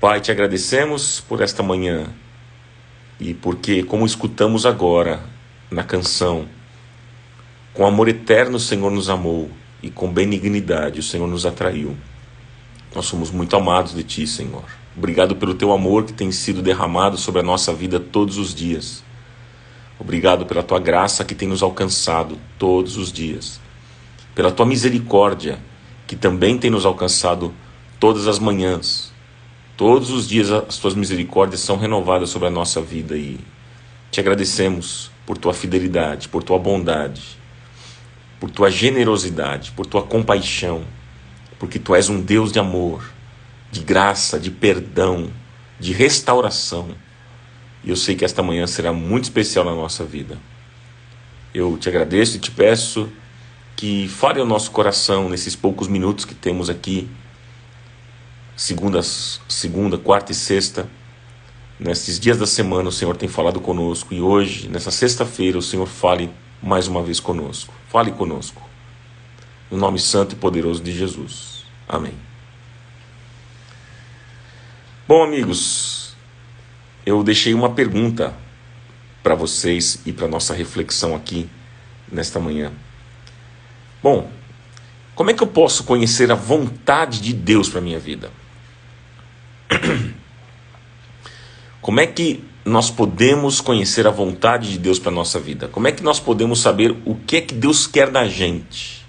Pai, te agradecemos por esta manhã e porque, como escutamos agora na canção, com amor eterno o Senhor nos amou e com benignidade o Senhor nos atraiu. Nós somos muito amados de Ti, Senhor. Obrigado pelo Teu amor que tem sido derramado sobre a nossa vida todos os dias. Obrigado pela Tua graça que tem nos alcançado todos os dias. Pela Tua misericórdia que também tem nos alcançado todas as manhãs. Todos os dias as Tuas misericórdias são renovadas sobre a nossa vida e te agradecemos por Tua fidelidade, por Tua bondade, por Tua generosidade, por Tua compaixão, porque Tu és um Deus de amor, de graça, de perdão, de restauração. E eu sei que esta manhã será muito especial na nossa vida. Eu te agradeço e te peço que fale ao nosso coração nesses poucos minutos que temos aqui, segunda, quarta e sexta. Nesses dias da semana o Senhor tem falado conosco e hoje, nessa sexta-feira, o Senhor fale mais uma vez conosco. Fale conosco. No nome santo e poderoso de Jesus. Amém. Bom, amigos, eu deixei uma pergunta para vocês e para nossa reflexão aqui nesta manhã. Bom, como é que eu posso conhecer a vontade de Deus para a minha vida? Como é que nós podemos conhecer a vontade de Deus para a nossa vida? Como é que nós podemos saber o que é que Deus quer da gente?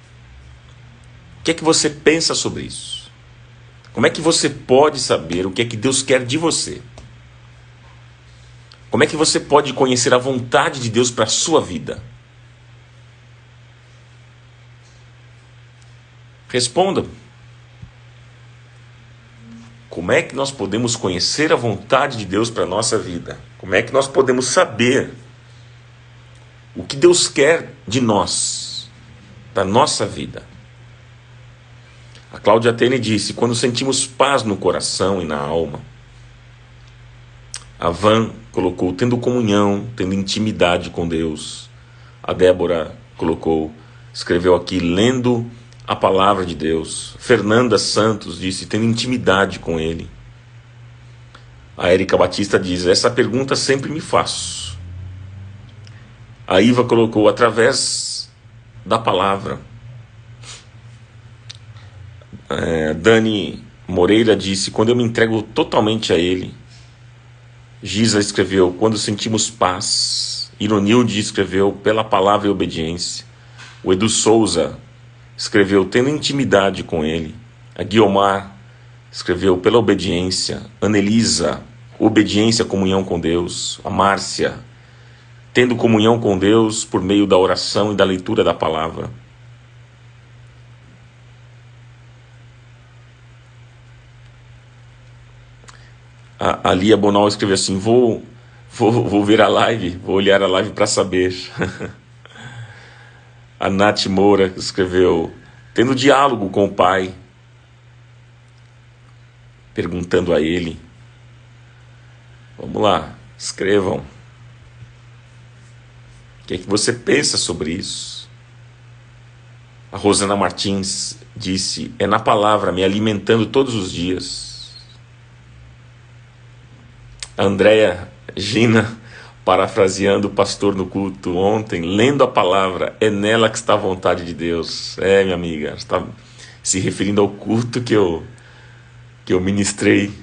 O que é que você pensa sobre isso? Como é que você pode saber o que é que Deus quer de você? Como é que você pode conhecer a vontade de Deus para a sua vida? Responda. Como é que nós podemos conhecer a vontade de Deus para a nossa vida? Como é que nós podemos saber o que Deus quer de nós, da nossa vida? A Cláudia Atene disse, quando sentimos paz no coração e na alma. A Van colocou, tendo comunhão, tendo intimidade com Deus. A Débora escreveu aqui, lendo a palavra de Deus. Fernanda Santos disse, tendo intimidade com Ele. A Érica Batista diz, essa pergunta sempre me faço. A Iva colocou, através da palavra. Dani Moreira disse, quando eu me entrego totalmente a Ele. Giza escreveu, quando sentimos paz. Ironilde escreveu, pela palavra e obediência. O Edu Souza escreveu, tendo intimidade com Ele. A Guiomar escreveu, pela obediência. Anelisa, obediência, comunhão com Deus. A Márcia, tendo comunhão com Deus por meio da oração e da leitura da palavra. A Lia Bonal escreveu assim, vou ver a live, vou olhar a live para saber. A Nath Moura escreveu, tendo diálogo com o Pai, perguntando a Ele. Vamos lá, escrevam. O que é que você pensa sobre isso? A Rosana Martins disse, é na palavra, me alimentando todos os dias. A Andréia Gina, parafraseando o pastor no culto ontem, lendo a palavra, é nela que está a vontade de Deus. Minha amiga, está se referindo ao culto que eu ministrei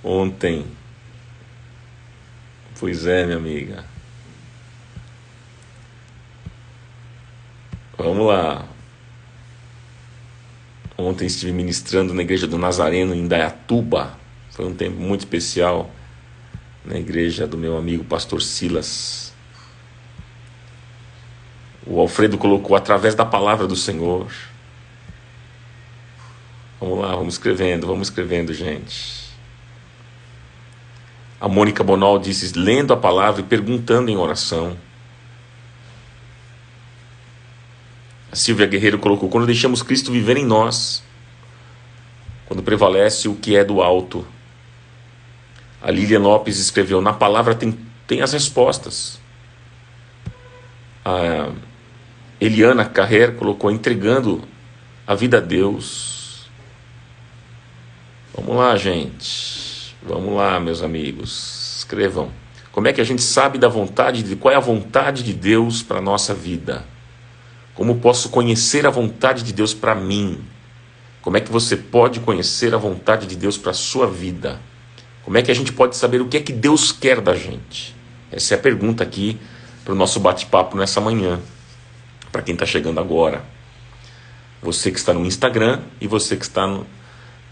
ontem. Pois é, minha amiga. Vamos lá. Ontem estive ministrando na igreja do Nazareno, em Indaiatuba. Foi um tempo muito especial. Na igreja do meu amigo pastor Silas. O Alfredo colocou, através da palavra do Senhor. Vamos lá, vamos escrevendo, gente. A Mônica Bonal disse, lendo a palavra e perguntando em oração. A Silvia Guerreiro colocou, quando deixamos Cristo viver em nós, quando prevalece o que é do alto. A Lilian Lopes escreveu, na palavra tem as respostas. A Eliana Carrer colocou, entregando a vida a Deus. Vamos lá, gente. Vamos lá, meus amigos. Escrevam. Como é que a gente sabe qual é a vontade de Deus para a nossa vida? Como posso conhecer a vontade de Deus para mim? Como é que você pode conhecer a vontade de Deus para a sua vida? Como é que a gente pode saber o que é que Deus quer da gente? Essa é a pergunta aqui para o nosso bate-papo nessa manhã. Para quem está chegando agora. Você que está no Instagram e você que está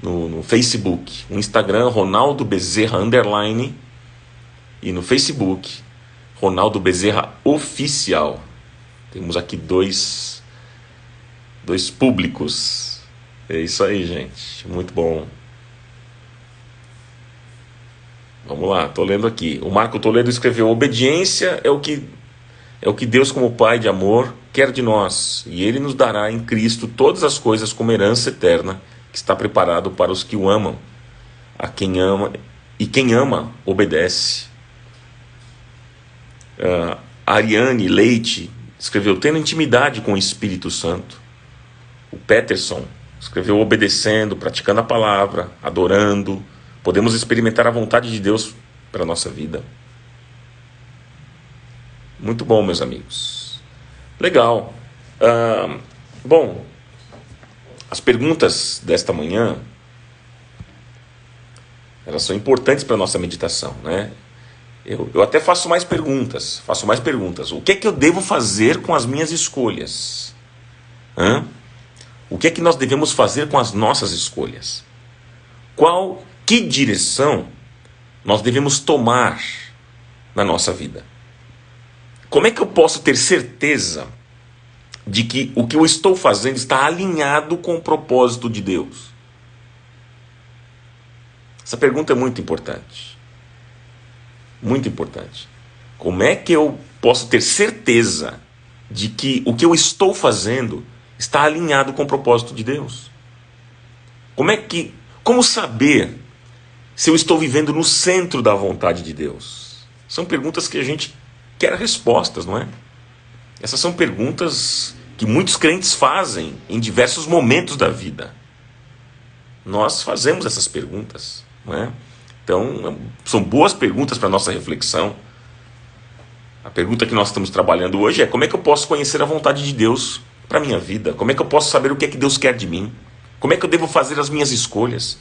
no Facebook. No Instagram, Ronaldo Bezerra _ e no Facebook, Ronaldo Bezerra Oficial. Temos aqui dois públicos. É isso aí, gente. Muito bom. Vamos lá, estou lendo aqui. O Marco Toledo escreveu: obediência é o que Deus, como Pai de amor, quer de nós. E Ele nos dará em Cristo todas as coisas como herança eterna, que está preparado para os que o amam. Quem ama, obedece. Ariane Leite escreveu: tendo intimidade com o Espírito Santo. O Peterson escreveu: obedecendo, praticando a palavra, adorando. Podemos experimentar a vontade de Deus para a nossa vida. Muito bom, meus amigos. Legal. Bom, as perguntas desta manhã, elas são importantes para a nossa meditação, né? Eu até faço mais perguntas. O que é que eu devo fazer com as minhas escolhas? O que é que nós devemos fazer com as nossas escolhas? Que direção nós devemos tomar na nossa vida? Como é que eu posso ter certeza de que o que eu estou fazendo está alinhado com o propósito de Deus? Essa pergunta é muito importante. Muito importante. Como é que eu posso ter certeza de que o que eu estou fazendo está alinhado com o propósito de Deus? Como saber se eu estou vivendo no centro da vontade de Deus? São perguntas que a gente quer respostas, não é? Essas são perguntas que muitos crentes fazem em diversos momentos da vida. Nós fazemos essas perguntas, não é? Então, são boas perguntas para a nossa reflexão. A pergunta que nós estamos trabalhando hoje é: como é que eu posso conhecer a vontade de Deus para a minha vida? Como é que eu posso saber o que é que Deus quer de mim? Como é que eu devo fazer as minhas escolhas?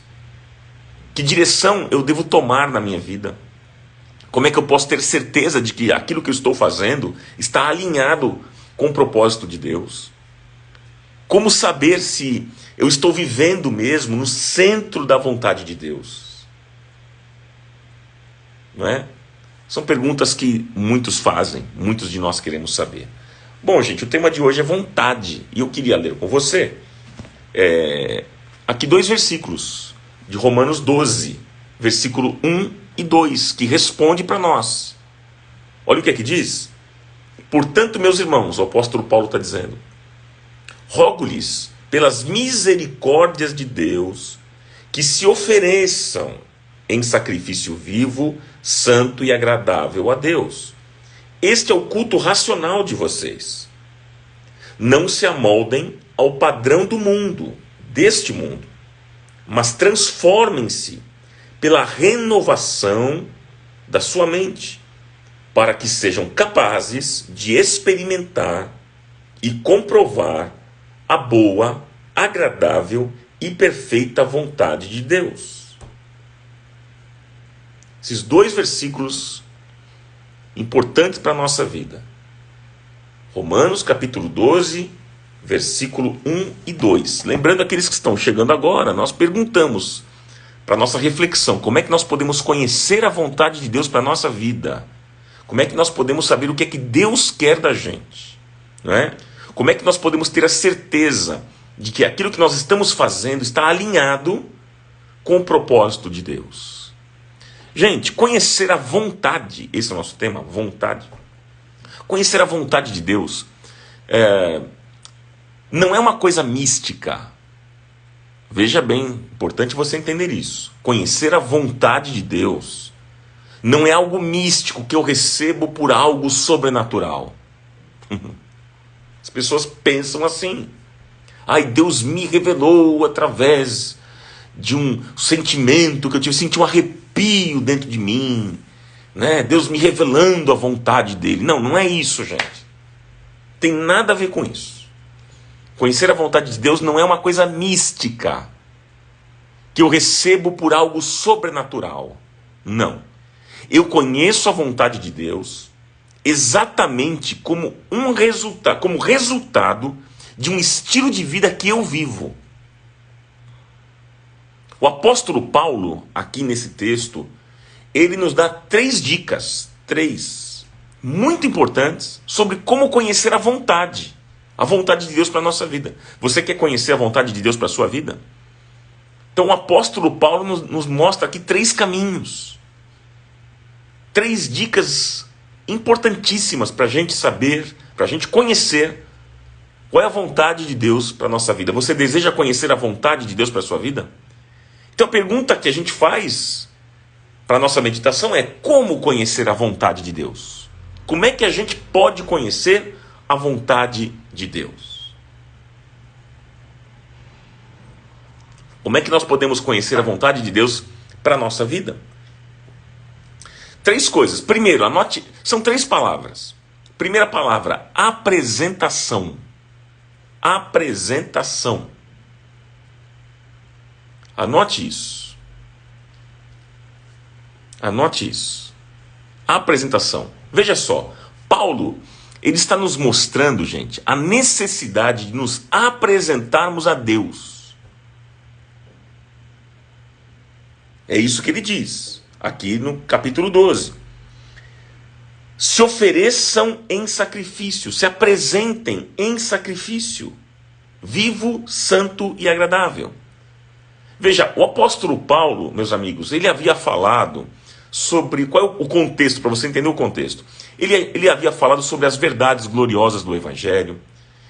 Que direção eu devo tomar na minha vida? Como é que eu posso ter certeza de que aquilo que eu estou fazendo está alinhado com o propósito de Deus? Como saber se eu estou vivendo mesmo no centro da vontade de Deus? Não é? São perguntas que muitos fazem, muitos de nós queremos saber. Bom, gente, o tema de hoje é vontade. E eu queria ler com você aqui 2 versículos de Romanos 12, versículo 1 e 2, que responde para nós. Olha o que é que diz. Portanto, meus irmãos, o apóstolo Paulo está dizendo: rogo-lhes, pelas misericórdias de Deus, que se ofereçam em sacrifício vivo, santo e agradável a Deus. Este é o culto racional de vocês. Não se amoldem ao padrão do mundo, deste mundo, mas transformem-se pela renovação da sua mente, para que sejam capazes de experimentar e comprovar a boa, agradável e perfeita vontade de Deus. Esses 2 versículos importantes para a nossa vida. Romanos capítulo 12, versículo 1 e 2. Lembrando aqueles que estão chegando agora, nós perguntamos para a nossa reflexão: como é que nós podemos conhecer a vontade de Deus para a nossa vida? Como é que nós podemos saber o que é que Deus quer da gente? Não é? Como é que nós podemos ter a certeza de que aquilo que nós estamos fazendo está alinhado com o propósito de Deus? Gente, conhecer a vontade, esse é o nosso tema, vontade. Conhecer a vontade de Deus não é uma coisa mística. Veja bem, importante você entender isso. Conhecer a vontade de Deus não é algo místico que eu recebo por algo sobrenatural. As pessoas pensam assim: ai, Deus me revelou através de um sentimento que eu tive, senti um arrepio arrepio dentro de mim, né? Deus me revelando a vontade dele. Não, não é isso, gente. Tem nada a ver com isso. Conhecer a vontade de Deus não é uma coisa mística, que eu recebo por algo sobrenatural. Não. Eu conheço a vontade de Deus exatamente como como resultado de um estilo de vida que eu vivo. O apóstolo Paulo, aqui nesse texto, ele nos dá 3 dicas, 3, muito importantes, sobre como conhecer a vontade de Deus para a nossa vida. Você quer conhecer a vontade de Deus para a sua vida? Então o apóstolo Paulo nos mostra aqui 3 caminhos, 3 dicas importantíssimas para a gente saber, para a gente conhecer qual é a vontade de Deus para a nossa vida. Você deseja conhecer a vontade de Deus para a sua vida? Então a pergunta que a gente faz para a nossa meditação é: como conhecer a vontade de Deus? Como é que a gente pode conhecer a vontade de Deus? Como é que nós podemos conhecer a vontade de Deus para a nossa vida? 3 coisas. Primeiro, anote, são 3 palavras. Primeira palavra, apresentação. Apresentação. Anote isso. Anote isso. Apresentação. Veja só, Paulo, ele está nos mostrando, gente, a necessidade de nos apresentarmos a Deus. É isso que ele diz, aqui no capítulo 12. Se ofereçam em sacrifício, se apresentem em sacrifício, vivo, santo e agradável. Veja, o apóstolo Paulo, meus amigos, ele havia falado sobre, qual é o contexto, para você entender o contexto. Ele havia falado sobre as verdades gloriosas do Evangelho,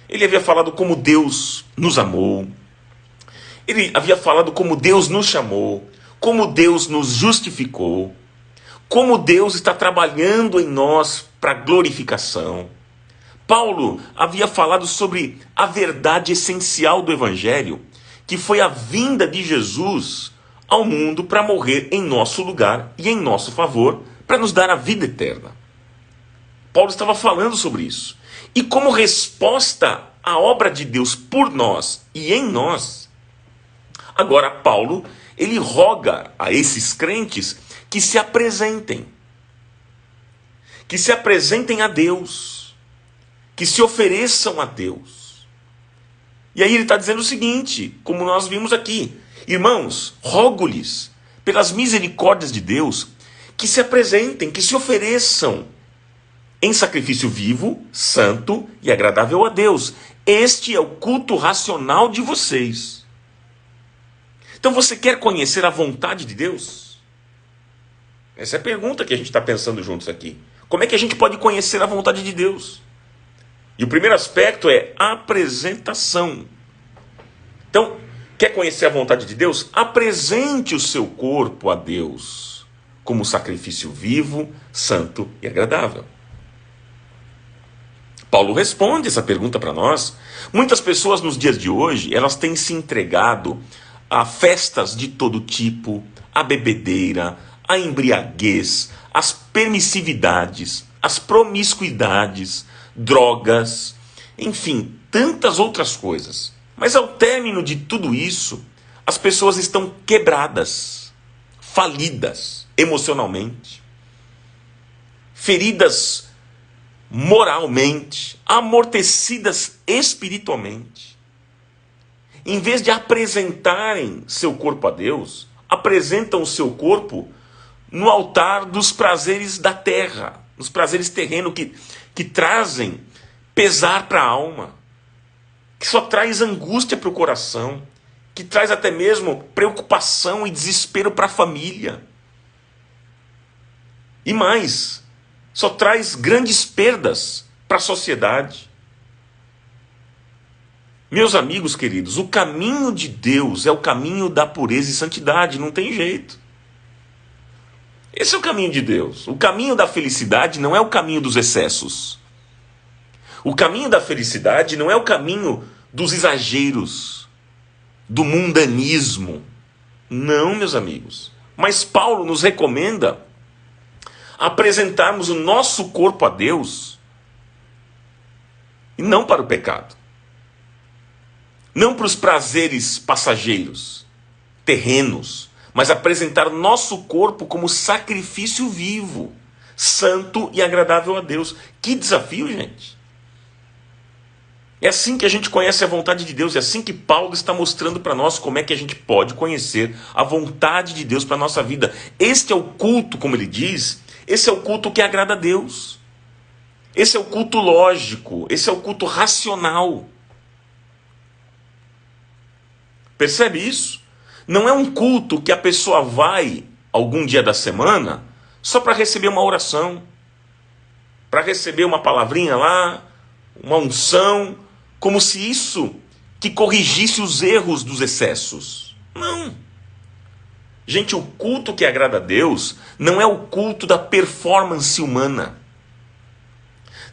ele havia falado como Deus nos amou, ele havia falado como Deus nos chamou, como Deus nos justificou, como Deus está trabalhando em nós para glorificação. Paulo havia falado sobre a verdade essencial do Evangelho, que foi a vinda de Jesus ao mundo para morrer em nosso lugar e em nosso favor, para nos dar a vida eterna. Paulo estava falando sobre isso. E como resposta à obra de Deus por nós e em nós, agora Paulo, ele roga a esses crentes que se apresentem. Que se apresentem a Deus. Que se ofereçam a Deus. E aí ele está dizendo o seguinte, como nós vimos aqui: irmãos, rogo-lhes, pelas misericórdias de Deus, que se apresentem, que se ofereçam em sacrifício vivo, santo e agradável a Deus. Este é o culto racional de vocês. Então você quer conhecer a vontade de Deus? Essa é a pergunta que a gente está pensando juntos aqui. Como é que a gente pode conhecer a vontade de Deus? E o primeiro aspecto é apresentação. Então, quer conhecer a vontade de Deus? Apresente o seu corpo a Deus como sacrifício vivo, santo e agradável. Paulo responde essa pergunta para nós. Muitas pessoas nos dias de hoje, elas têm se entregado a festas de todo tipo, a bebedeira, a embriaguez, as permissividades, as promiscuidades, drogas, enfim, tantas outras coisas. Mas ao término de tudo isso, as pessoas estão quebradas, falidas emocionalmente, feridas moralmente, amortecidas espiritualmente. Em vez de apresentarem seu corpo a Deus, apresentam o seu corpo no altar dos prazeres da terra, dos prazeres terrenos que trazem pesar para a alma, que só traz angústia para o coração, que traz até mesmo preocupação e desespero para a família. E mais, só traz grandes perdas para a sociedade. Meus amigos queridos, o caminho de Deus é o caminho da pureza e santidade, não tem jeito. Esse é o caminho de Deus. O caminho da felicidade não é o caminho dos excessos. O caminho da felicidade não é o caminho dos exageros, do mundanismo. Não, meus amigos. Mas Paulo nos recomenda apresentarmos o nosso corpo a Deus e não para o pecado. Não para os prazeres passageiros, terrenos, mas apresentar o nosso corpo como sacrifício vivo, santo e agradável a Deus. Que desafio, gente! É assim que a gente conhece a vontade de Deus, é assim que Paulo está mostrando para nós como é que a gente pode conhecer a vontade de Deus para a nossa vida. Este é o culto, como ele diz, esse é o culto que agrada a Deus. Esse é o culto lógico, esse é o culto racional. Percebe isso? Não é um culto que a pessoa vai algum dia da semana só para receber uma oração, para receber uma palavrinha lá, uma unção, como se isso que corrigisse os erros dos excessos. Não. Gente, o culto que agrada a Deus não é o culto da performance humana.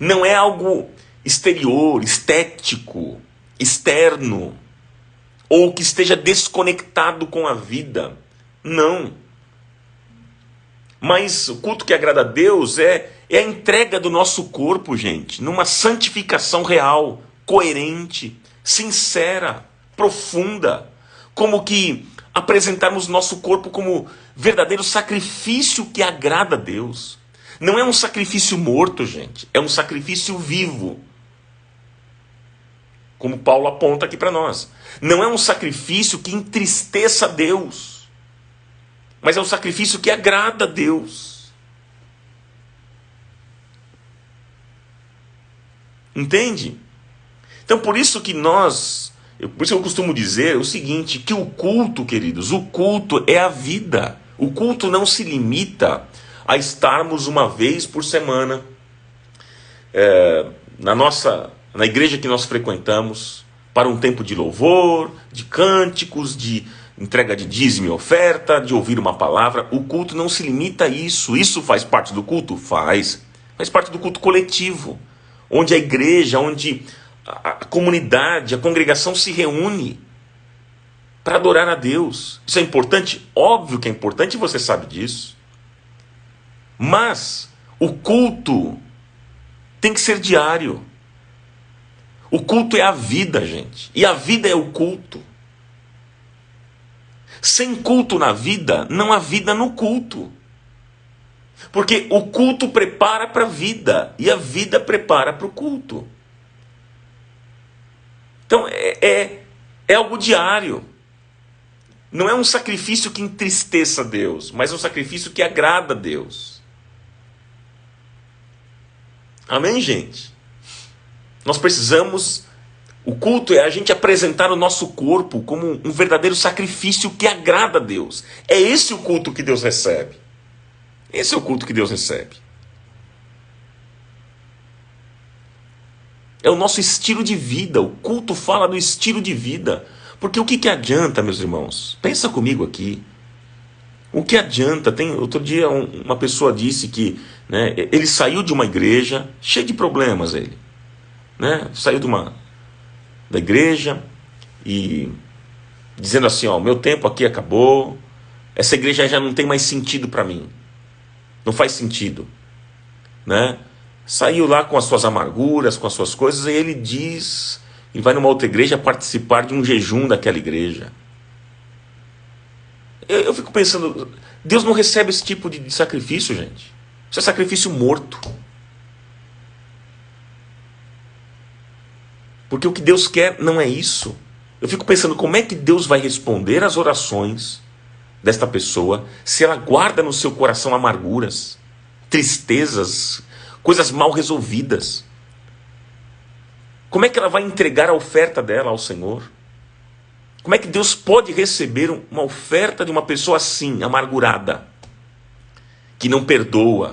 Não é algo exterior, estético, externo, ou que esteja desconectado com a vida. Não. Mas o culto que agrada a Deus é a entrega do nosso corpo, gente, numa santificação real, coerente, sincera, profunda, como que apresentarmos nosso corpo como verdadeiro sacrifício que agrada a Deus. Não é um sacrifício morto, gente, é um sacrifício vivo. Como Paulo aponta aqui para nós. Não é um sacrifício que entristeça a Deus, mas é um sacrifício que agrada a Deus. Entende? Então por isso que por isso eu costumo dizer o seguinte, que o culto, queridos, o culto é a vida. O culto não se limita a estarmos uma vez por semana na igreja que nós frequentamos, para um tempo de louvor, de cânticos, de entrega de dízimo e oferta, de ouvir uma palavra. O culto não se limita a isso. Isso faz parte do culto? Faz parte do culto coletivo, onde a igreja, onde a comunidade, a congregação se reúne para adorar a Deus. Isso é importante? Óbvio que é importante e você sabe disso. Mas o culto tem que ser diário. O culto é a vida, gente. E a vida é o culto. Sem culto na vida, não há vida no culto. Porque o culto prepara para a vida. E a vida prepara para o culto. Então é algo diário. Não é um sacrifício que entristeça Deus, mas é um sacrifício que agrada a Deus. Amém, gente? Nós precisamos, o culto é a gente apresentar o nosso corpo como um verdadeiro sacrifício que agrada a Deus. É esse o culto que Deus recebe. Esse é o culto que Deus recebe. É o nosso estilo de vida. O culto fala do estilo de vida. Porque o que adianta, meus irmãos? Pensa comigo aqui. O que adianta? Outro dia uma pessoa disse que ele saiu de uma igreja, cheio de problemas ele. Saiu da igreja e dizendo assim, meu tempo aqui acabou, essa igreja já não tem mais sentido para mim, não faz sentido, saiu lá com as suas amarguras, com as suas coisas, e ele vai numa outra igreja participar de um jejum daquela igreja. Eu fico pensando, Deus não recebe esse tipo de sacrifício, gente. Isso é sacrifício morto. Porque o que Deus quer não é isso. Eu fico pensando, como é que Deus vai responder às orações desta pessoa se ela guarda no seu coração amarguras, tristezas, coisas mal resolvidas? Como é que ela vai entregar a oferta dela ao Senhor? Como é que Deus pode receber uma oferta de uma pessoa assim, amargurada, que não perdoa,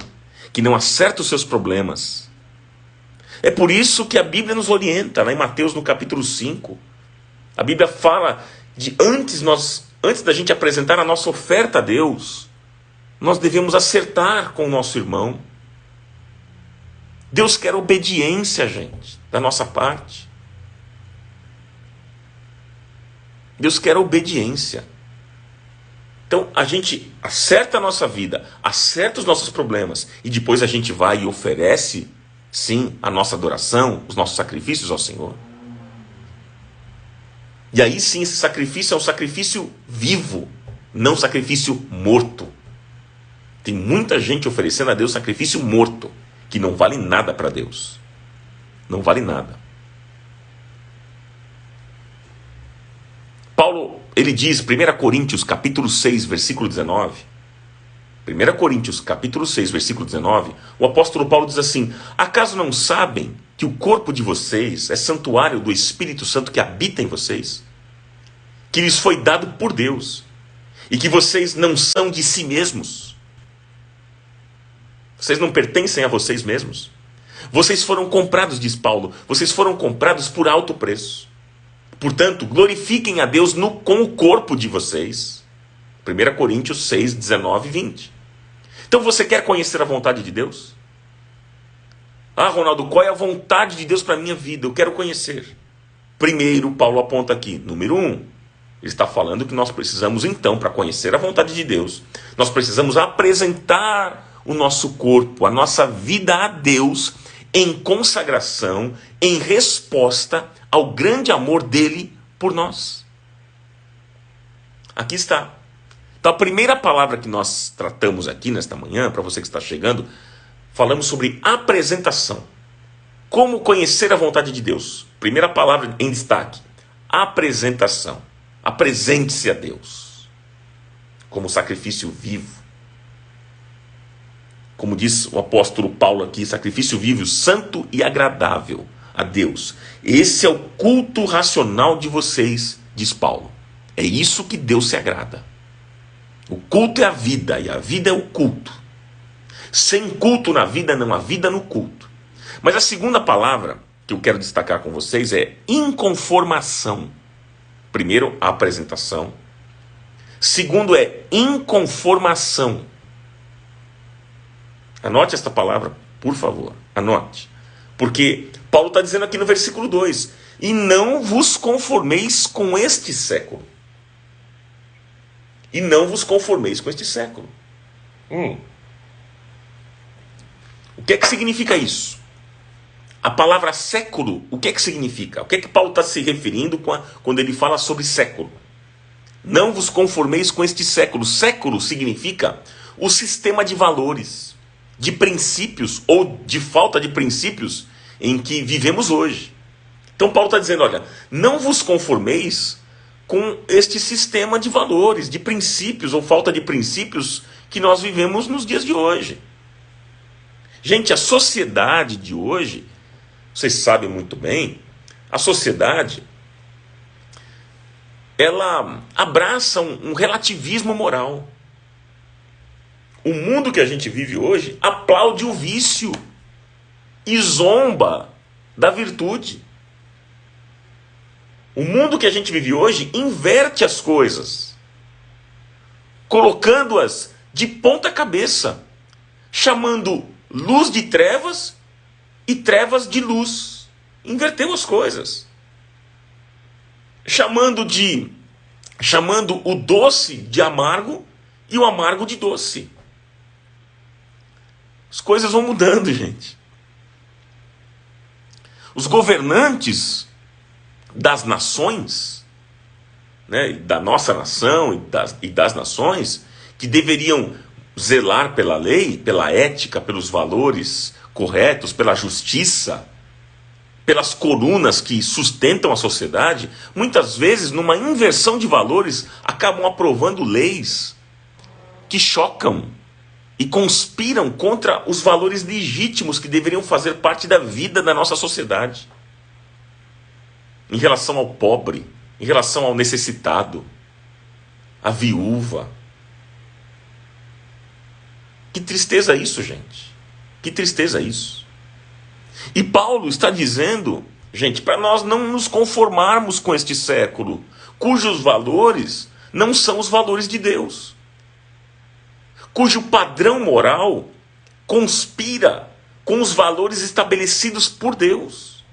que não acerta os seus problemas? É por isso que a Bíblia nos orienta, lá em Mateus, no capítulo 5. A Bíblia fala de antes da gente apresentar a nossa oferta a Deus, nós devemos acertar com o nosso irmão. Deus quer obediência, gente, da nossa parte. Deus quer obediência. Então a gente acerta a nossa vida, acerta os nossos problemas e depois a gente vai e oferece, sim, a nossa adoração, os nossos sacrifícios ao Senhor. E aí sim, esse sacrifício é um sacrifício vivo, não sacrifício morto. Tem muita gente oferecendo a Deus sacrifício morto, que não vale nada para Deus. Não vale nada. Paulo, ele diz, 1 Coríntios capítulo 6, versículo 19. 1 Coríntios capítulo 6, versículo 19. O apóstolo Paulo diz assim: acaso não sabem que o corpo de vocês é santuário do Espírito Santo que habita em vocês? Que lhes foi dado por Deus. E que vocês não são de si mesmos. Vocês não pertencem a vocês mesmos. Vocês foram comprados, diz Paulo. Vocês foram comprados por alto preço. Portanto, glorifiquem a Deus com o corpo de vocês. 1 Coríntios 6, 19 e 20. Então você quer conhecer a vontade de Deus? Ah, Ronaldo, qual é a vontade de Deus para a minha vida? Eu quero conhecer. Primeiro, Paulo aponta aqui, número 1. Ele está falando que nós precisamos então, para conhecer a vontade de Deus, nós precisamos apresentar o nosso corpo, a nossa vida a Deus, em consagração, em resposta ao grande amor dele por nós. Aqui está. Então a primeira palavra que nós tratamos aqui nesta manhã, para você que está chegando, falamos sobre apresentação. Como conhecer a vontade de Deus? Primeira palavra em destaque, apresentação. Apresente-se a Deus como sacrifício vivo. Como diz o apóstolo Paulo aqui, sacrifício vivo, santo e agradável a Deus. Esse é o culto racional de vocês, diz Paulo. É isso que Deus se agrada. O culto é a vida e a vida é o culto. Sem culto na vida, não há vida no culto. Mas a segunda palavra que eu quero destacar com vocês é inconformação. Primeiro, a apresentação. Segundo é inconformação. Anote esta palavra, por favor. Anote. Porque Paulo está dizendo aqui no versículo 2: e não vos conformeis com este século. E não vos conformeis com este século. O que é que significa isso? A palavra século, o que é que significa? O que é que Paulo está se referindo quando ele fala sobre século? Não vos conformeis com este século. Século significa o sistema de valores, de princípios ou de falta de princípios em que vivemos hoje. Então Paulo está dizendo, olha, não vos conformeis com este sistema de valores, de princípios ou falta de princípios que nós vivemos nos dias de hoje. Gente, a sociedade de hoje, vocês sabem muito bem, a sociedade, ela abraça um relativismo moral. O mundo que a gente vive hoje aplaude o vício e zomba da virtude. O mundo que a gente vive hoje inverte as coisas, colocando-as de ponta cabeça, chamando luz de trevas e trevas de luz. Inverteu as coisas. Chamando o doce de amargo e o amargo de doce. As coisas vão mudando, gente. Os governantes das nações, né, da nossa nação e das nações, que deveriam zelar pela lei, pela ética, pelos valores corretos, pela justiça, pelas colunas que sustentam a sociedade, muitas vezes, numa inversão de valores, acabam aprovando leis que chocam e conspiram contra os valores legítimos que deveriam fazer parte da vida da nossa sociedade. Em relação ao pobre, em relação ao necessitado, à viúva. Que tristeza isso, gente. Que tristeza isso. E Paulo está dizendo, gente, para nós não nos conformarmos com este século, cujos valores não são os valores de Deus, cujo padrão moral conspira com os valores estabelecidos por Deus.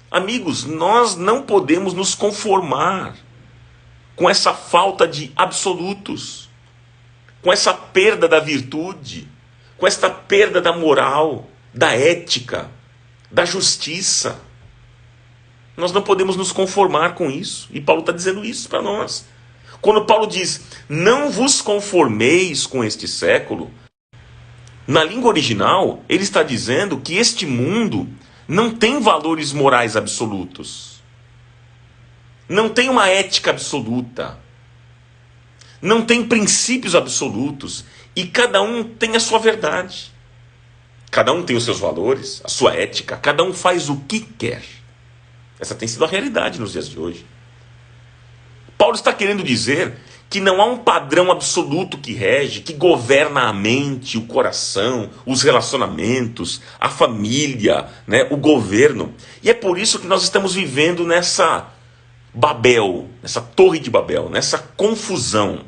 Amigos, nós não podemos nos conformar com essa falta de absolutos. com essa perda da virtude, com esta perda da moral, da ética, da justiça. Nós não podemos nos conformar com isso. E Paulo está dizendo isso para nós. Quando Paulo diz, não vos conformeis com este século, na língua original, ele está dizendo que este mundo não tem valores morais absolutos. Não tem uma ética absoluta. Não tem princípios absolutos. E cada um tem a sua verdade. Cada um tem os seus valores, a sua ética. Cada um faz o que quer. Essa tem sido a realidade nos dias de hoje. Paulo está querendo dizer que não há um padrão absoluto que rege, que governa a mente, o coração, os relacionamentos, a família, né, o governo. E é por isso que nós estamos vivendo nessa Babel, nessa torre de Babel, nessa confusão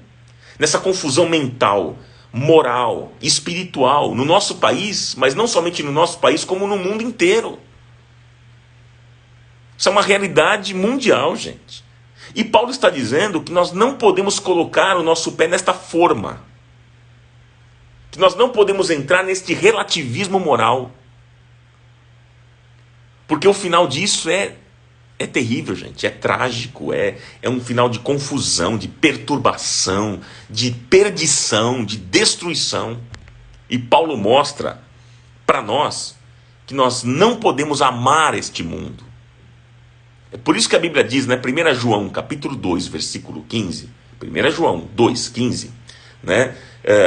mental, moral, espiritual, no nosso país, mas não somente no nosso país, como no mundo inteiro. Isso é uma realidade mundial, gente. E Paulo está dizendo que nós não podemos colocar o nosso pé nesta forma. Que nós não podemos entrar neste relativismo moral. Porque o final disso é terrível, gente. É trágico. É um final de confusão, de perturbação, de perdição, de destruição. E Paulo mostra para nós que nós não podemos amar este mundo. É por isso que a Bíblia diz, né, 1 João, capítulo 2, versículo 15, 1 João 2, 15, né,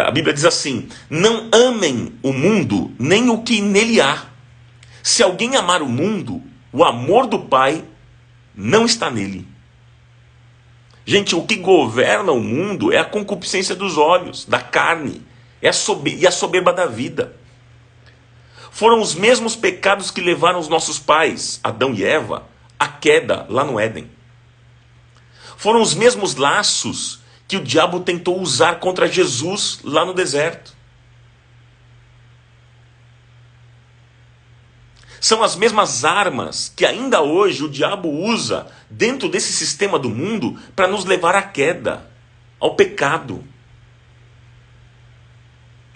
a Bíblia diz assim, não amem o mundo, nem o que nele há. Se alguém amar o mundo, o amor do Pai não está nele. Gente, o que governa o mundo é a concupiscência dos olhos, da carne, e a soberba da vida. Foram os mesmos pecados que levaram os nossos pais, Adão e Eva, a queda lá no Éden. Foram os mesmos laços que o diabo tentou usar contra Jesus lá no deserto. São as mesmas armas que ainda hoje o diabo usa dentro desse sistema do mundo para nos levar à queda, ao pecado.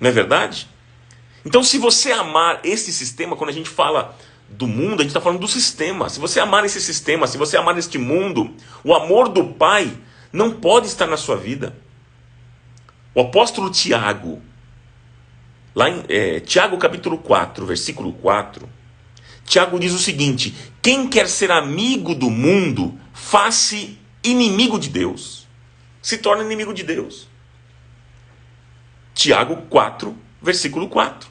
Não é verdade? Então, se você amar esse sistema, quando a gente fala do mundo, a gente está falando do sistema. Se você amar esse sistema, se você amar este mundo, o amor do Pai não pode estar na sua vida. O apóstolo Tiago, lá em Tiago capítulo 4, versículo 4, Tiago diz o seguinte, quem quer ser amigo do mundo, faz-se inimigo de Deus. Se torna inimigo de Deus. Tiago 4, versículo 4.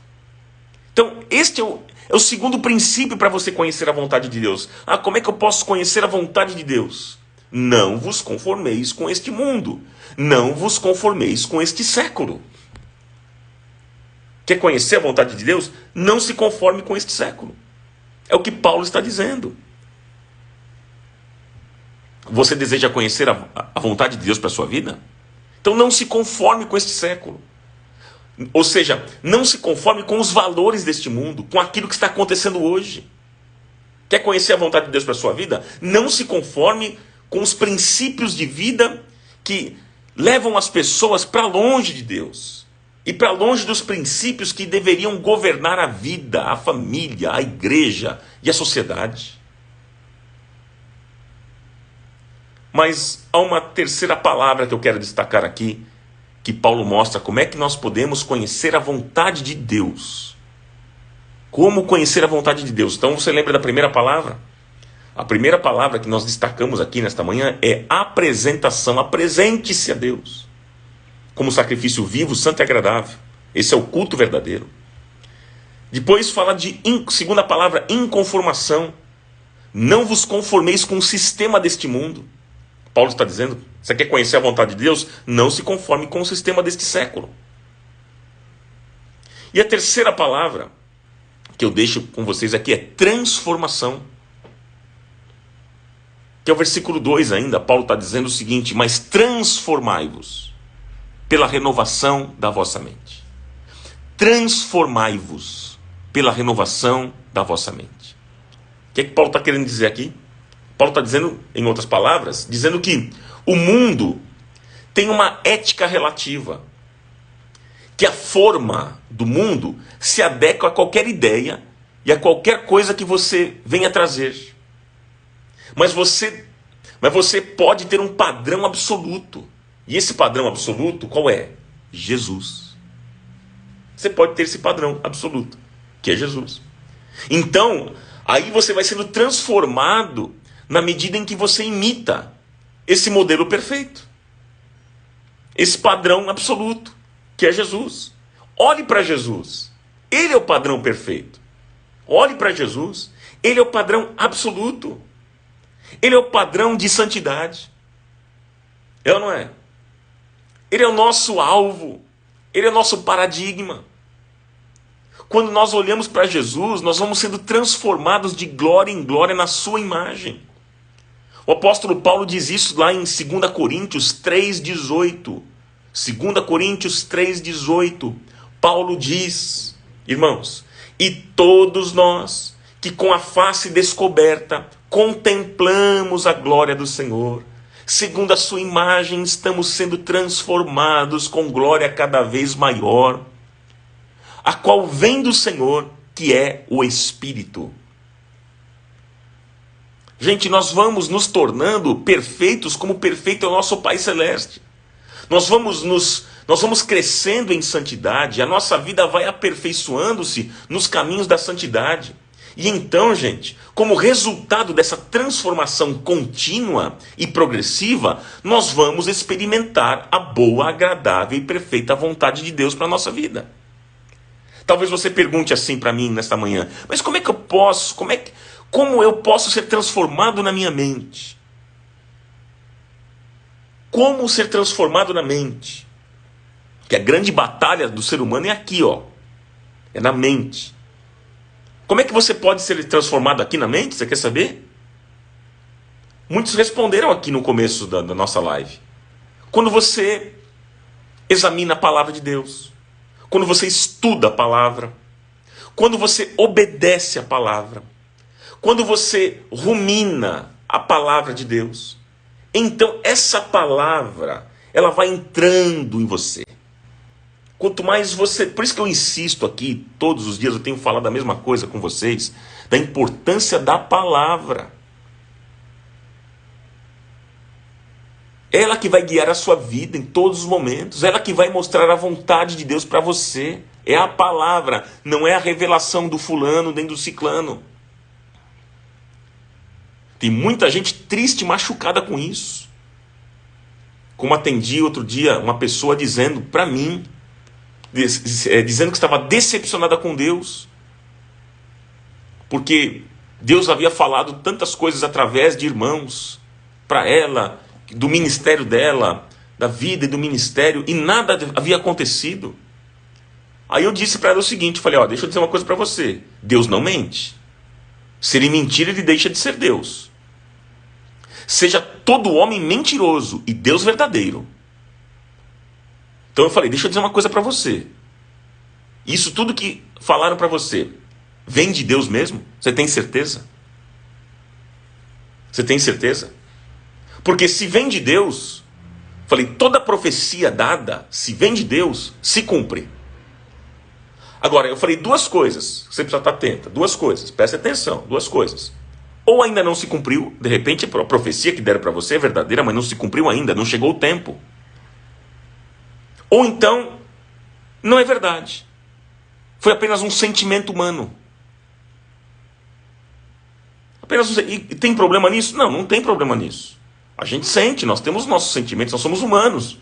Então, este é o segundo princípio para você conhecer a vontade de Deus. Como é que eu posso conhecer a vontade de Deus? Não vos conformeis com este mundo. Não vos conformeis com este século. Quer conhecer a vontade de Deus? Não se conforme com este século. É o que Paulo está dizendo. Você deseja conhecer a vontade de Deus para a sua vida? Então não se conforme com este século. Ou seja, não se conforme com os valores deste mundo, com aquilo que está acontecendo hoje. Quer conhecer a vontade de Deus para a sua vida? Não se conforme com os princípios de vida que levam as pessoas para longe de Deus. E para longe dos princípios que deveriam governar a vida, a família, a igreja e a sociedade. Mas há uma terceira palavra que eu quero destacar aqui, que Paulo mostra como é que nós podemos conhecer a vontade de Deus. Como conhecer a vontade de Deus? Então você lembra da primeira palavra? A primeira palavra que nós destacamos aqui nesta manhã é apresentação. Apresente-se a Deus como sacrifício vivo, santo e agradável. Esse é o culto verdadeiro. Depois fala de, segunda palavra, inconformação. Não vos conformeis com o sistema deste mundo. Paulo está dizendo, você quer conhecer a vontade de Deus? Não se conforme com o sistema deste século. E a terceira palavra que eu deixo com vocês aqui é transformação. Que é o versículo 2 ainda, Paulo está dizendo o seguinte, mas transformai-vos pela renovação da vossa mente. Transformai-vos pela renovação da vossa mente. O que é que Paulo está querendo dizer aqui? Paulo está dizendo, em outras palavras, dizendo que o mundo tem uma ética relativa. que a forma do mundo se adequa a qualquer ideia e a qualquer coisa que você venha trazer. Mas você pode ter um padrão absoluto. E esse padrão absoluto, qual é? Jesus. Você pode ter esse padrão absoluto, que é Jesus. Então, aí você vai sendo transformado na medida em que você imita esse modelo perfeito. Esse padrão absoluto, que é Jesus. Olhe para Jesus. Ele é o padrão perfeito. Olhe para Jesus. Ele é o padrão absoluto. Ele é o padrão de santidade. É ou não é? Ele é o nosso alvo. Ele é o nosso paradigma. Quando nós olhamos para Jesus, nós vamos sendo transformados de glória em glória na sua imagem. O apóstolo Paulo diz isso lá em 2 Coríntios 3,18. 2 Coríntios 3,18. Paulo diz, irmãos, e todos nós que com a face descoberta contemplamos a glória do Senhor, segundo a sua imagem estamos sendo transformados com glória cada vez maior, a qual vem do Senhor, que é o Espírito. Gente, nós vamos nos tornando perfeitos como perfeito é o nosso Pai Celeste. Nós vamos crescendo em santidade, a nossa vida vai aperfeiçoando-se nos caminhos da santidade. E então, gente, como resultado dessa transformação contínua e progressiva, nós vamos experimentar a boa, agradável e perfeita vontade de Deus para a nossa vida. Talvez você pergunte assim para mim nesta manhã, mas como é que eu posso, como eu posso ser transformado na minha mente? Como ser transformado na mente? Que a grande batalha do ser humano é aqui, ó. É na mente. Como é que você pode ser transformado aqui na mente? Você quer saber? Muitos responderam aqui no começo da nossa live. Quando você examina a palavra de Deus, quando você estuda a palavra, quando você obedece a palavra, quando você rumina a palavra de Deus, então essa palavra, ela vai entrando em você. Quanto mais você... Por isso que eu insisto aqui, todos os dias eu tenho falado a mesma coisa com vocês, da importância da palavra. Ela que vai guiar a sua vida em todos os momentos. Ela que vai mostrar a vontade de Deus para você. É a palavra, não é a revelação do fulano nem do ciclano. Tem muita gente triste, machucada com isso. Como atendi outro dia uma pessoa dizendo para mim, dizendo que estava decepcionada com Deus, porque Deus havia falado tantas coisas através de irmãos para ela, do ministério dela, da vida e do ministério, e nada havia acontecido. Aí eu disse para ela o seguinte, falei, deixa eu dizer uma coisa para você, Deus não mente. Se ele mentir, ele deixa de ser Deus. Seja todo homem mentiroso e Deus verdadeiro. Então eu falei, deixa eu dizer uma coisa para você. Isso tudo que falaram para você, vem de Deus mesmo? Você tem certeza? Você tem certeza? Porque se vem de Deus, falei, toda profecia dada, se vem de Deus, se cumpre. Agora, eu falei duas coisas, você precisa estar atenta, duas coisas, preste atenção, duas coisas. Ou ainda não se cumpriu, de repente a profecia que deram para você é verdadeira, mas não se cumpriu ainda, não chegou o tempo. Ou então, não é verdade. Foi apenas um sentimento humano. E tem problema nisso? Não, não tem problema nisso. A gente sente, nós temos nossos sentimentos, nós somos humanos.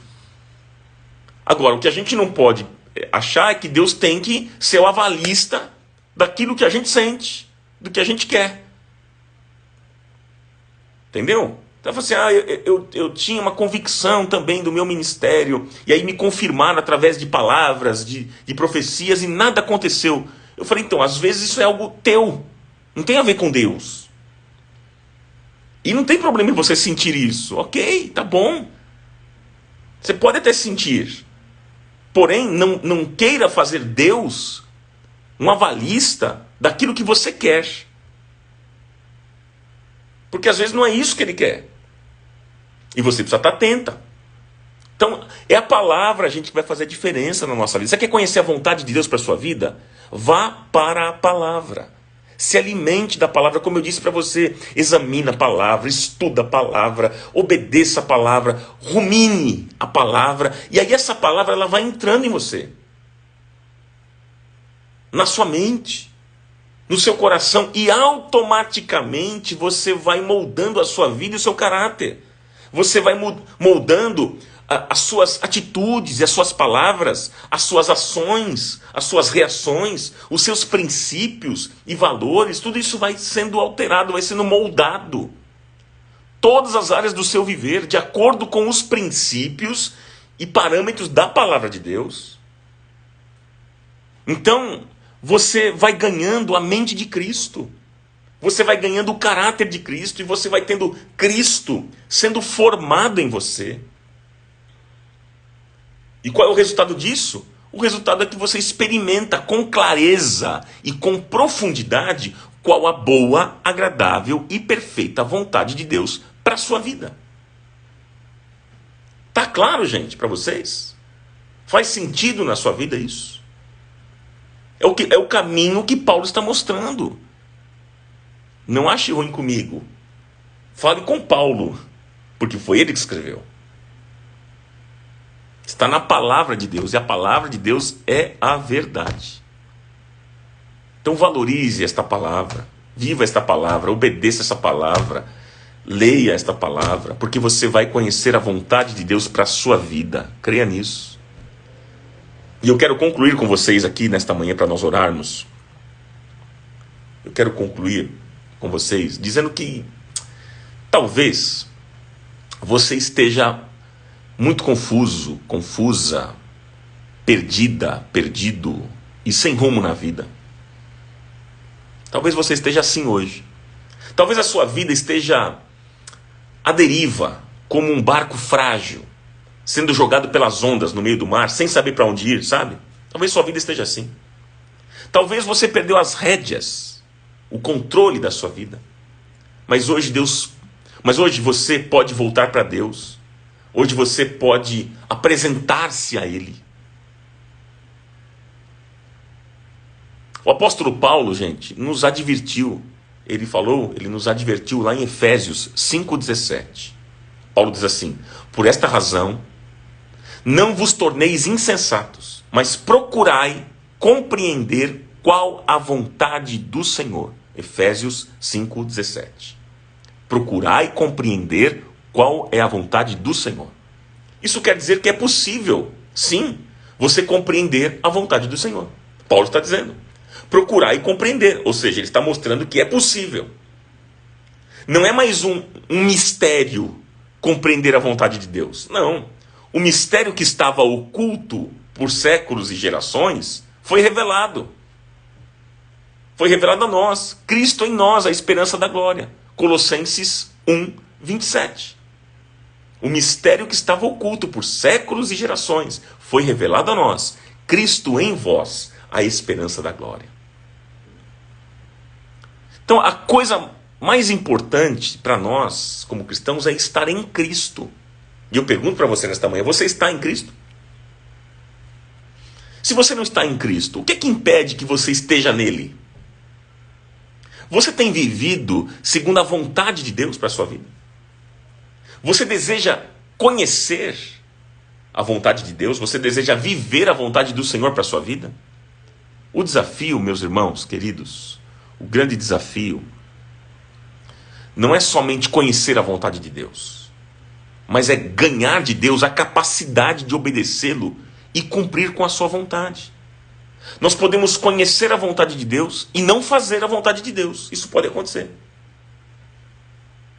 Agora, o que a gente não pode achar é que Deus tem que ser o avalista daquilo que a gente sente, do que a gente quer. Entendeu? Então eu falei assim, eu tinha uma convicção também do meu ministério, e aí me confirmaram através de palavras, de profecias, e nada aconteceu. Eu falei, então, às vezes isso é algo teu, não tem a ver com Deus. E não tem problema em você sentir isso, ok, tá bom. Você pode até sentir, porém, não queira fazer Deus um avalista daquilo que você quer. Porque às vezes não é isso que ele quer. E você precisa estar atenta. Então, é a palavra, gente, que vai fazer a diferença na nossa vida. Você quer conhecer a vontade de Deus para a sua vida? Vá para a palavra. Se alimente da palavra, como eu disse para você. Examine a palavra, estuda a palavra, obedeça a palavra, rumine a palavra. E aí essa palavra ela vai entrando em você. Na sua mente, no seu coração. E automaticamente você vai moldando a sua vida e o seu caráter. Você vai moldando as suas atitudes e as suas palavras, as suas ações, as suas reações, os seus princípios e valores, tudo isso vai sendo alterado, vai sendo moldado. Todas as áreas do seu viver, de acordo com os princípios e parâmetros da palavra de Deus. Então, você vai ganhando a mente de Cristo. Você vai ganhando o caráter de Cristo e você vai tendo Cristo sendo formado em você. E qual é o resultado disso? O resultado é que você experimenta com clareza e com profundidade qual a boa, agradável e perfeita vontade de Deus para a sua vida. Tá claro, gente, para vocês? Faz sentido na sua vida isso? É o caminho que Paulo está mostrando. Não ache ruim comigo. Fale com Paulo, porque foi ele que escreveu. Está na palavra de Deus, e a palavra de Deus é a verdade. Então valorize esta palavra, viva esta palavra, obedeça essa palavra, leia esta palavra, porque você vai conhecer a vontade de Deus para a sua vida. Creia nisso. E eu quero concluir com vocês aqui nesta manhã para nós orarmos. Eu quero concluir com vocês dizendo que talvez você esteja muito confuso, confusa, perdida, perdido e sem rumo na vida. Talvez você esteja assim hoje. Talvez a sua vida esteja à deriva, como um barco frágil, sendo jogado pelas ondas no meio do mar, sem saber para onde ir, sabe? Talvez sua vida esteja assim. Talvez você perdeu as rédeas, o controle da sua vida. Mas hoje você pode voltar para Deus. Hoje você pode apresentar-se a Ele. O apóstolo Paulo, gente, nos advertiu. Ele nos advertiu lá em Efésios 5,17. Paulo diz assim: por esta razão, não vos torneis insensatos, mas procurai compreender qual a vontade do Senhor. Efésios 5,17. Procurai compreender qual é a vontade do Senhor. Isso quer dizer que é possível, sim, você compreender a vontade do Senhor. Paulo está dizendo. Procurai compreender, ou seja, ele está mostrando que é possível. Não é mais um mistério compreender a vontade de Deus. Não. O mistério que estava oculto por séculos e gerações foi revelado. Foi revelado a nós. Cristo em nós, a esperança da glória. Colossenses 1:27. O mistério que estava oculto por séculos e gerações foi revelado a nós. Cristo em vós, a esperança da glória. Então, a coisa mais importante para nós, como cristãos, é estar em Cristo. E eu pergunto para você nesta manhã, você está em Cristo? Se você não está em Cristo, o que é que impede que você esteja nele? Você tem vivido segundo a vontade de Deus para a sua vida? Você deseja conhecer a vontade de Deus? Você deseja viver a vontade do Senhor para a sua vida? O desafio, meus irmãos queridos, o grande desafio, não é somente conhecer a vontade de Deus, mas é ganhar de Deus a capacidade de obedecê-lo e cumprir com a sua vontade. Nós podemos conhecer a vontade de Deus e não fazer a vontade de Deus. Isso pode acontecer.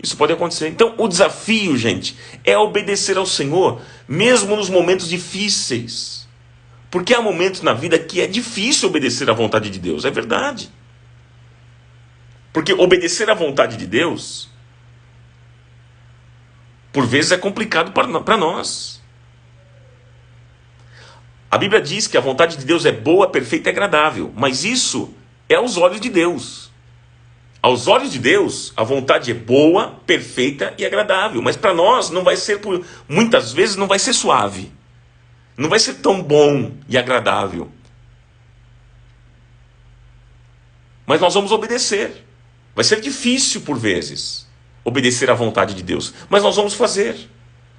Isso pode acontecer. Então, o desafio, gente, é obedecer ao Senhor, mesmo nos momentos difíceis. Porque há momentos na vida que é difícil obedecer à vontade de Deus. É verdade. Porque obedecer à vontade de Deus, por vezes, é complicado para nós. A Bíblia diz que a vontade de Deus é boa, perfeita e agradável. Mas isso é aos olhos de Deus. Aos olhos de Deus, a vontade é boa, perfeita e agradável. Mas para nós não vai ser, muitas vezes não vai ser suave. Não vai ser tão bom e agradável. Mas nós vamos obedecer. Vai ser difícil por vezes obedecer à vontade de Deus. Mas nós vamos fazer.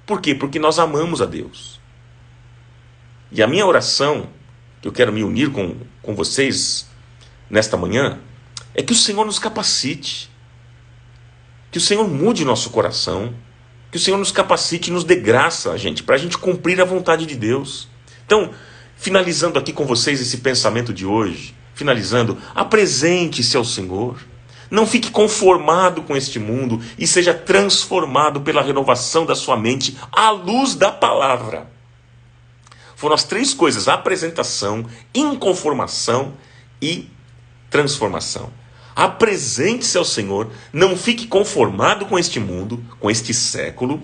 Por quê? Porque nós amamos a Deus. E a minha oração, que eu quero me unir com vocês nesta manhã, é que o Senhor nos capacite. Que o Senhor mude nosso coração. Que o Senhor nos capacite e nos dê graça, gente, para a gente cumprir a vontade de Deus. Então, finalizando aqui com vocês esse pensamento de hoje, apresente-se ao Senhor. Não fique conformado com este mundo e seja transformado pela renovação da sua mente à luz da palavra. Foram as 3 coisas: apresentação, inconformação e transformação. Apresente-se ao Senhor, não fique conformado com este mundo, com este século,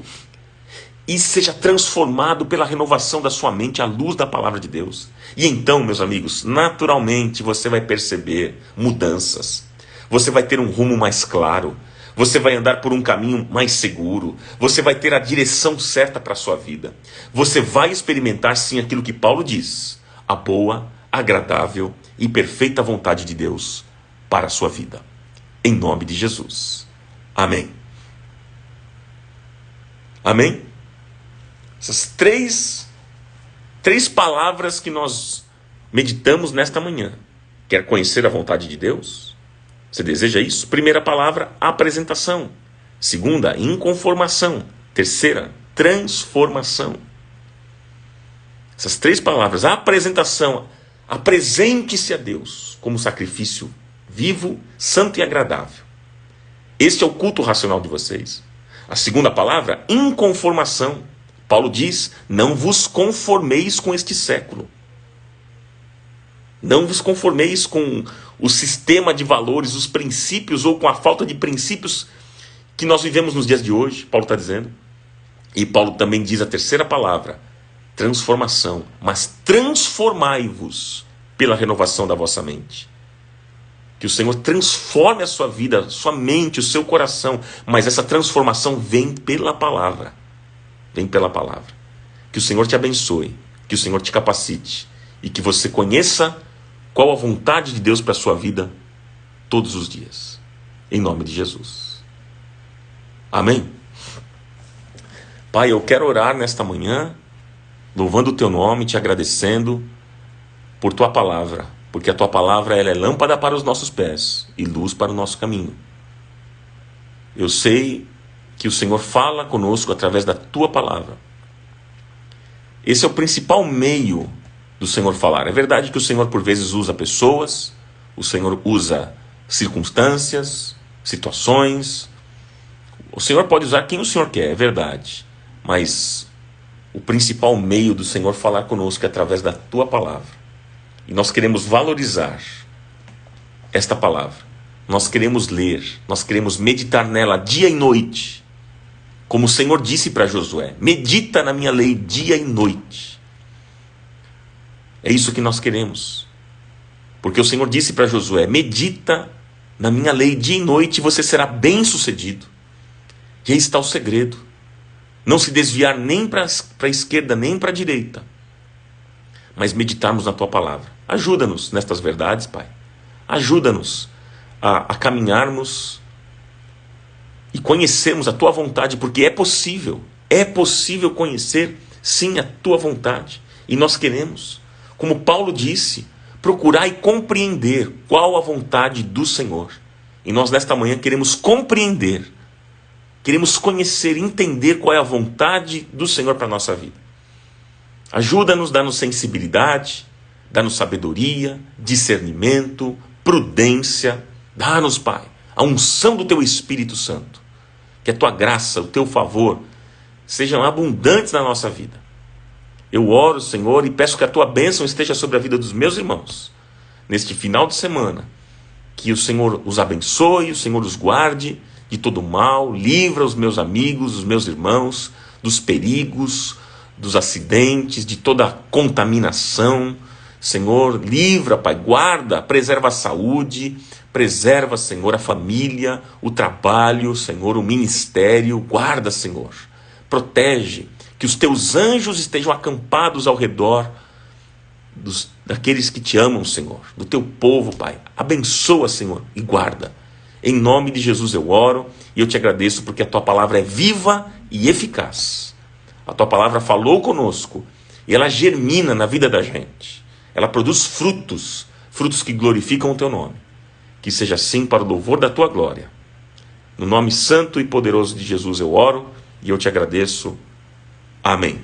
e seja transformado pela renovação da sua mente à luz da palavra de Deus. E então, meus amigos, naturalmente você vai perceber mudanças. Você vai ter um rumo mais claro. Você vai andar por um caminho mais seguro. Você vai ter a direção certa para a sua vida. Você vai experimentar sim aquilo que Paulo diz: a boa, agradável e perfeita vontade de Deus para a sua vida. Em nome de Jesus. Amém. Amém? Essas três palavras que nós meditamos nesta manhã. Quer conhecer a vontade de Deus? Você deseja isso? Primeira palavra, apresentação. Segunda, inconformação. Terceira, transformação. Essas 3 palavras, apresentação. Apresente-se a Deus como sacrifício vivo, santo e agradável. Este é o culto racional de vocês. A segunda palavra, inconformação. Paulo diz: não vos conformeis com este século. Não vos conformeis com o sistema de valores, os princípios, ou com a falta de princípios que nós vivemos nos dias de hoje, Paulo está dizendo. E Paulo também diz a terceira palavra, transformação. Mas transformai-vos pela renovação da vossa mente. Que o Senhor transforme a sua vida, a sua mente, o seu coração. Mas essa transformação vem pela palavra. Vem pela palavra. Que o Senhor te abençoe, que o Senhor te capacite e que você conheça qual a vontade de Deus para a sua vida todos os dias. Em nome de Jesus. Amém? Pai, eu quero orar nesta manhã, louvando o teu nome, te agradecendo por tua palavra, porque a tua palavra ela é lâmpada para os nossos pés e luz para o nosso caminho. Eu sei que o Senhor fala conosco através da tua palavra. Esse é o principal meio do Senhor falar. É verdade que o Senhor por vezes usa pessoas, o Senhor usa circunstâncias, situações. O Senhor pode usar quem o Senhor quer, é verdade. Mas o principal meio do Senhor falar conosco é através da tua palavra. E nós queremos valorizar esta palavra. Nós queremos ler, nós queremos meditar nela dia e noite. Como o Senhor disse para Josué: medita na minha lei dia e noite. É isso que nós queremos. Porque o Senhor disse para Josué: medita na minha lei dia e noite e você será bem sucedido. E aí está o segredo. Não se desviar nem para a esquerda nem para a direita. Mas meditarmos na tua palavra. Ajuda-nos nestas verdades, Pai. Ajuda-nos a caminharmos e conhecermos a tua vontade, porque é possível conhecer sim a tua vontade, e nós queremos, como Paulo disse, procurar e compreender qual a vontade do Senhor. E nós nesta manhã queremos compreender, queremos conhecer, entender qual é a vontade do Senhor para a nossa vida. Ajuda-nos, dá-nos sensibilidade, dá-nos sabedoria, discernimento, prudência. Dá-nos, Pai, a unção do teu Espírito Santo. Que a tua graça, o teu favor sejam abundantes na nossa vida. Eu oro, Senhor, e peço que a tua bênção esteja sobre a vida dos meus irmãos neste final de semana. Que o Senhor os abençoe, o Senhor os guarde de todo mal, livra os meus amigos, os meus irmãos, dos perigos, dos acidentes, de toda a contaminação. Senhor, livra, Pai, guarda, preserva a saúde, Preserva, Senhor, a família, o trabalho, Senhor, o ministério. Guarda, Senhor. Protege. Que os teus anjos estejam acampados ao redor daqueles que te amam, Senhor. Do teu povo, Pai. Abençoa, Senhor, e guarda. Em nome de Jesus eu oro e eu te agradeço porque a tua palavra é viva e eficaz. A tua palavra falou conosco e ela germina na vida da gente. Ela produz frutos, frutos que glorificam o teu nome. Que seja assim para o louvor da tua glória. No nome santo e poderoso de Jesus eu oro e eu te agradeço. Amém.